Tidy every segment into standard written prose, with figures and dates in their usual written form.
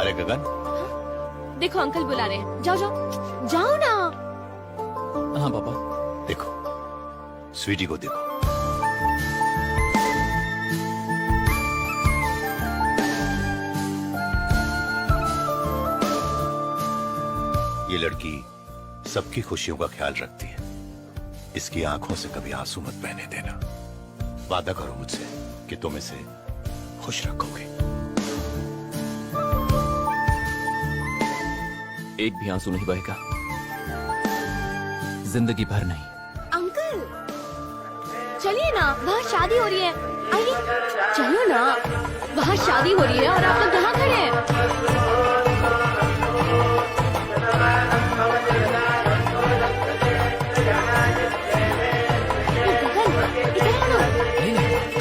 अरे गगन, देखो अंकल बुला रहे हैं, जाओ जाओ जाओ ना। हाँ पापा। देखो स्वीटी को देखो। ये लड़की सबकी खुशियों का ख्याल रखती है। इसकी आंखों से कभी आंसू मत बहने देना। वादा करो मुझसे कि तुम इसे खुश रखोगे। एक भी आंसू नहीं बहेगा, जिंदगी भर नहीं। अंकल चलिए ना, वहाँ शादी हो रही है। आइए चलो ना, वहाँ शादी हो रही है और आप लोग यहाँ खड़े हैं।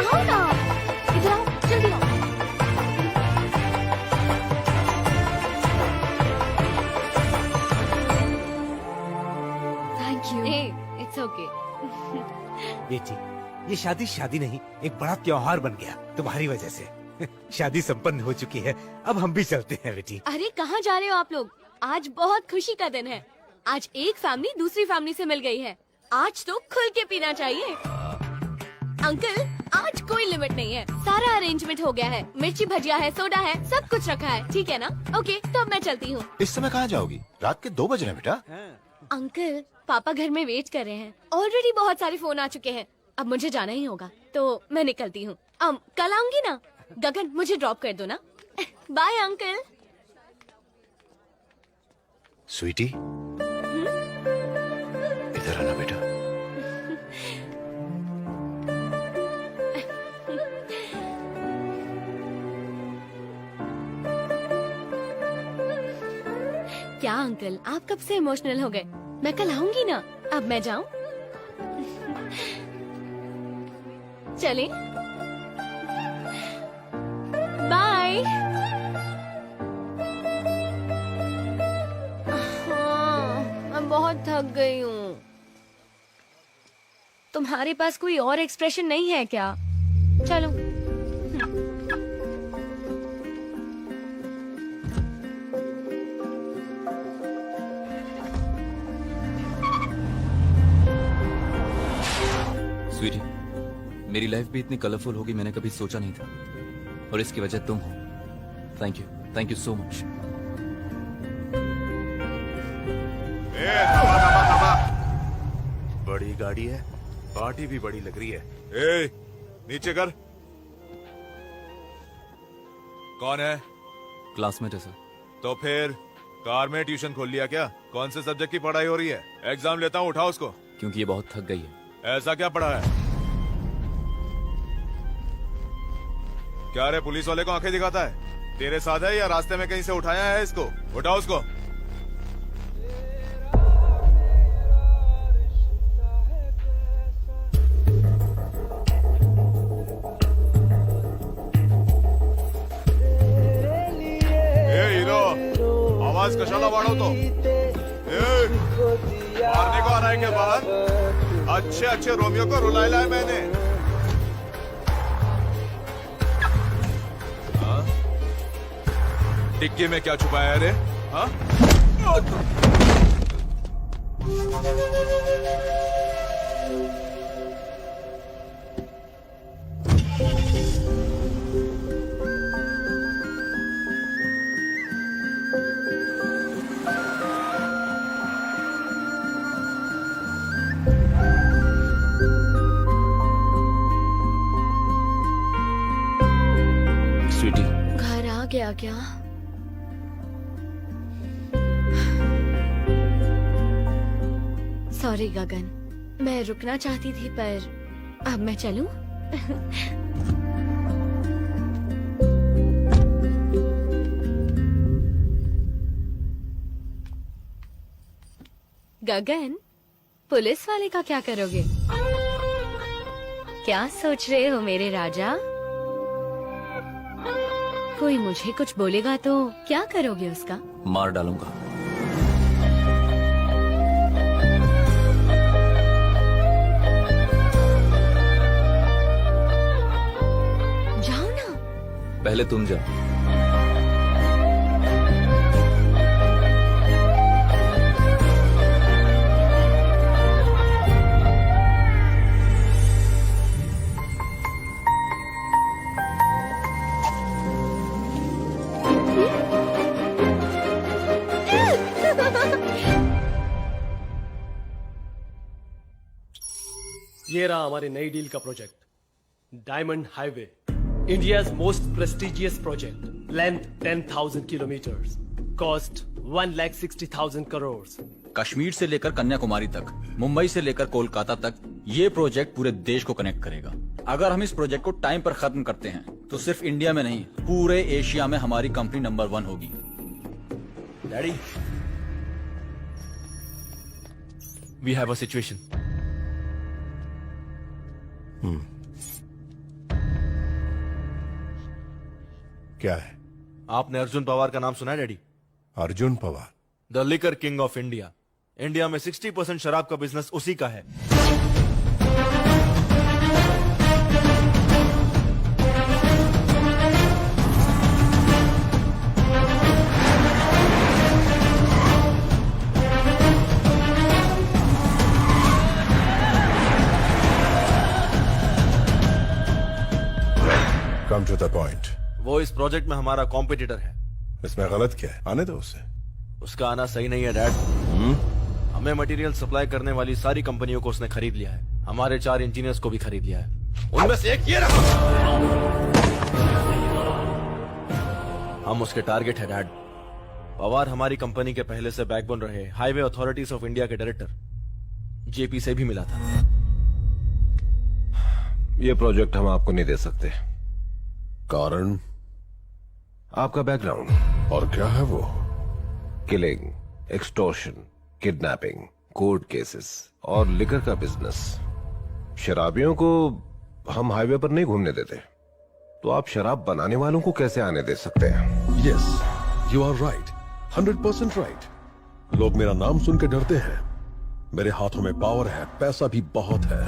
आओ ना, इधर आओ, जल्दी आओ। Thank you. It's okay. बेटी, ये शादी नहीं, एक बड़ा त्योहार बन गया तुम्हारी वजह से। शादी संपन्न हो चुकी है, अब हम भी चलते हैं बेटी। अरे कहाँ जा रहे हो आप लोग? आज बहुत खुशी का दिन है। आज एक फैमिली दूसरी फैमिली से मिल गई है। आज तो खुल के पीना चाहिए। अंकल आज कोई लिमिट नहीं है, सारा अरेंजमेंट हो गया है। मिर्ची भजिया है, सोडा है, सब कुछ रखा है। ठीक है ना? ओके, तो अब मैं चलती हूँ। इस समय कहाँ जाओगी? रात के 2 बज रहे हैं बेटा। अंकल पापा घर में वेट कर रहे हैं। ऑलरेडी बहुत सारे फोन आ चुके हैं। अब मुझे जाना ही होगा, तो मैं निकलती हूँ। कल आऊंगी ना? गगन मुझे ड्रॉप कर दो ना। Bye uncle. स्वीटी, इधर आना बेटा। क्या अंकल, आप कब से इमोशनल हो गए? मैं कल आऊंगी ना। अब मैं जाऊं? चले बाय। मैं बहुत थक गई हूँ। तुम्हारे पास कोई और एक्सप्रेशन नहीं है क्या? चलो। स्वीटी, मेरी लाइफ भी इतनी कलरफुल होगी मैंने कभी सोचा नहीं था, और इसकी वजह तुम हो। Thank you so much. बड़ी गाड़ी है, पार्टी भी बड़ी लग रही है। ए, नीचे कर। कौन है? क्लासमेट है सर। तो फिर कार में ट्यूशन खोल लिया क्या? कौन से सब्जेक्ट की पढ़ाई हो रही है? एग्जाम लेता हूँ, उठाओ उसको। क्योंकि ये बहुत थक गई है। ऐसा क्या पढ़ा है? क्या रे, पुलिस वाले को आंखें दिखाता है? तेरे साथ है या रास्ते में कहीं से उठाया है इसको? उठाओ उसको। ए हीरो, आवाज कशाला वाढो तो? मारने को आ रहा है क्या बाहर? अच्छे अच्छे रोमियो को रुलाया है मैंने। हाँ? डिक्की में क्या छुपाया है रे? हाँ? स्वीटी, घर आ गया क्या? सॉरी गगन, मैं रुकना चाहती थी पर अब मैं चलूं? गगन, पुलिस वाले का क्या करोगे? क्या सोच रहे हो मेरे राजा? कोई मुझे कुछ बोलेगा तो क्या करोगे उसका? मार डालूंगा। जाओ ना। पहले तुम जाओ। ये रहा हमारी नई डील का project, diamond highway, India's most prestigious project, length 10,000 kilometres, cost 1,60,000 crore. Kashmir से लेकर कन्याकुमारी तक, मुंबई से लेकर कोलकाता तक, ये प्रोजेक्ट पूरे देश को कनेक्ट करेगा। अगर हम इस प्रोजेक्ट को टाइम पर खत्म करते हैं तो सिर्फ इंडिया में नहीं, पूरे एशिया में हमारी कंपनी नंबर 1 होगी। Daddy, we have a situation. क्या है? आपने अर्जुन पवार का नाम सुना है daddy? Arjun Pawar? The liquor king of India. India में 60% शराब का बिजनेस उसी का है। Come to the point. वो इस प्रोजेक्ट में हमारा कॉम्पिटिटर है। इसमें गलत क्या है? आने दो उसे। उसका आना सही नहीं है डैड। हमें मटेरियल सप्लाई करने वाली सारी कंपनियों को उसने खरीद लिया है। हमारे 4 इंजीनियर्स को भी खरीद लिया है। उनमें से एक ये रहा। हम उसके टारगेट है डैड। पवार हमारी कंपनी के पहले से बैकबोन रहे हाईवे अथॉरिटीज ऑफ इंडिया के डायरेक्टर जेपी से भी मिला था। ये प्रोजेक्ट हम आपको नहीं दे सकते। कारण? आपका बैकग्राउंड। और क्या है वो? Killing, extortion, kidnapping, court cases और लिकर का बिजनेस। शराबियों को हम हाईवे पर नहीं घूमने देते, तो आप शराब बनाने वालों को कैसे आने दे सकते हैं? Yes, you are right, 100% right. लोग मेरा नाम सुन के डरते हैं। मेरे हाथों में पावर है, पैसा भी बहुत है।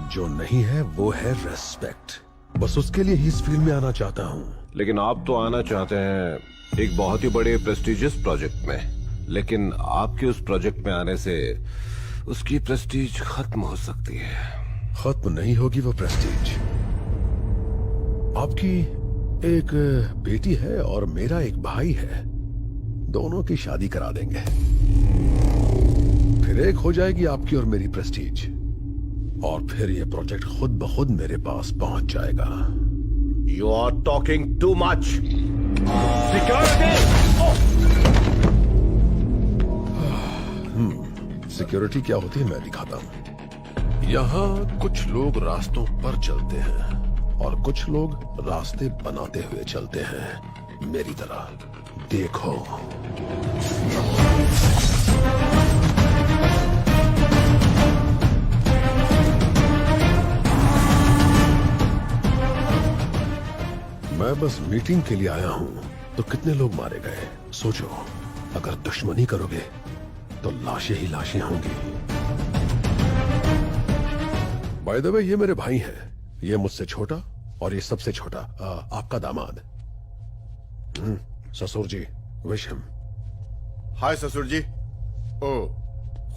जो नहीं है वो है रेस्पेक्ट। बस उसके लिए ही इस फील्ड में आना चाहता हूँ। लेकिन आप तो आना चाहते हैं एक बहुत ही बड़े प्रेस्टिजियस प्रोजेक्ट में, लेकिन आपके उस प्रोजेक्ट में आने से उसकी प्रेस्टीज खत्म हो सकती है। खत्म नहीं होगी वो प्रेस्टीज। आपकी एक बेटी है और मेरा एक भाई है, दोनों की शादी करा देंगे, फिर एक हो जाएगी आपकी और मेरी प्रेस्टीज, और फिर ये प्रोजेक्ट खुद ब खुद मेरे पास पहुंच जाएगा। You are talking too much. Security क्या होती है मैं दिखाता हूं। यहाँ कुछ लोग रास्तों पर चलते हैं और कुछ लोग रास्ते बनाते हुए चलते हैं, मेरी तरह। देखो, मैं बस मीटिंग के लिए आया हूं, तो कितने लोग मारे गए सोचो। अगर दुश्मनी करोगे तो लाशें ही लाशें होंगी। बाय द वे, ये मेरे भाई हैं। ये मुझसे छोटा और ये सबसे छोटा आपका दामाद। ससुर जी, विश हिम। हाय ससुर जी। ओ,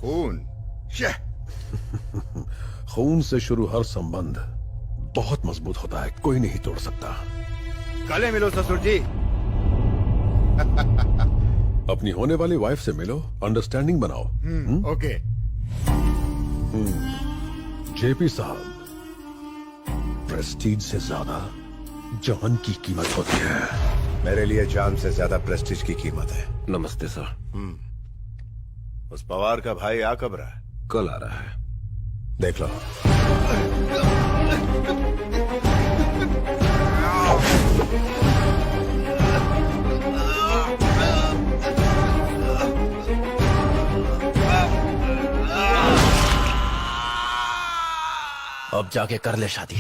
खून। खून से शुरू हर संबंध बहुत मजबूत होता है, कोई नहीं तोड़ सकता। गले मिलो ससुर जी। अपनी होने वाली वाइफ से मिलो, अंडरस्टैंडिंग बनाओ। ओके। जेपी साहब, प्रेस्टीज से ज्यादा जान की कीमत होती है। मेरे लिए जान से ज्यादा प्रेस्टीज की कीमत है। नमस्ते सर। उस पवार का भाई आ कब रहा है? कल आ रहा है। देख लो। अब जाके कर ले शादी।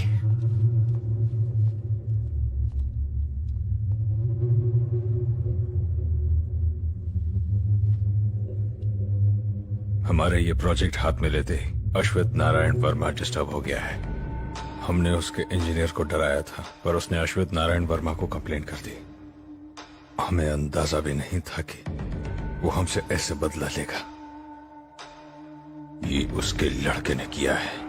हमारे ये प्रोजेक्ट हाथ में लेते ही अश्वथ नारायण वर्मा डिस्टर्ब हो गया है। हमने उसके इंजीनियर को डराया था, पर उसने अश्वथ नारायण वर्मा को कंप्लेंट कर दी। हमें अंदाजा भी नहीं था कि वो हमसे ऐसे बदला लेगा। ये उसके लड़के ने किया है।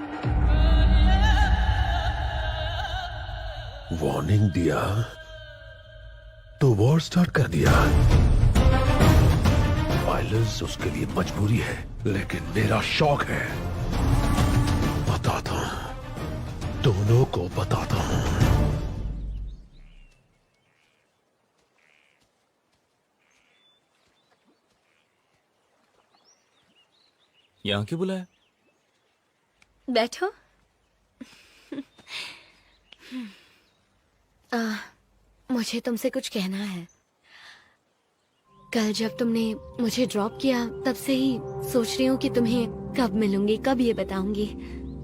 वार्निंग दिया तो वॉर स्टार्ट कर दिया। वायलेंस उसके लिए मजबूरी है, लेकिन मेरा शौक है। बताता हूं, दोनों को बताता हूं। यहाँ क्यों बुलाया? बैठो। मुझे तुमसे कुछ कहना है। कल जब तुमने मुझे ड्रॉप किया तब से ही सोच रही हूँ कि तुम्हें कब मिलूंगी, कब ये बताऊंगी।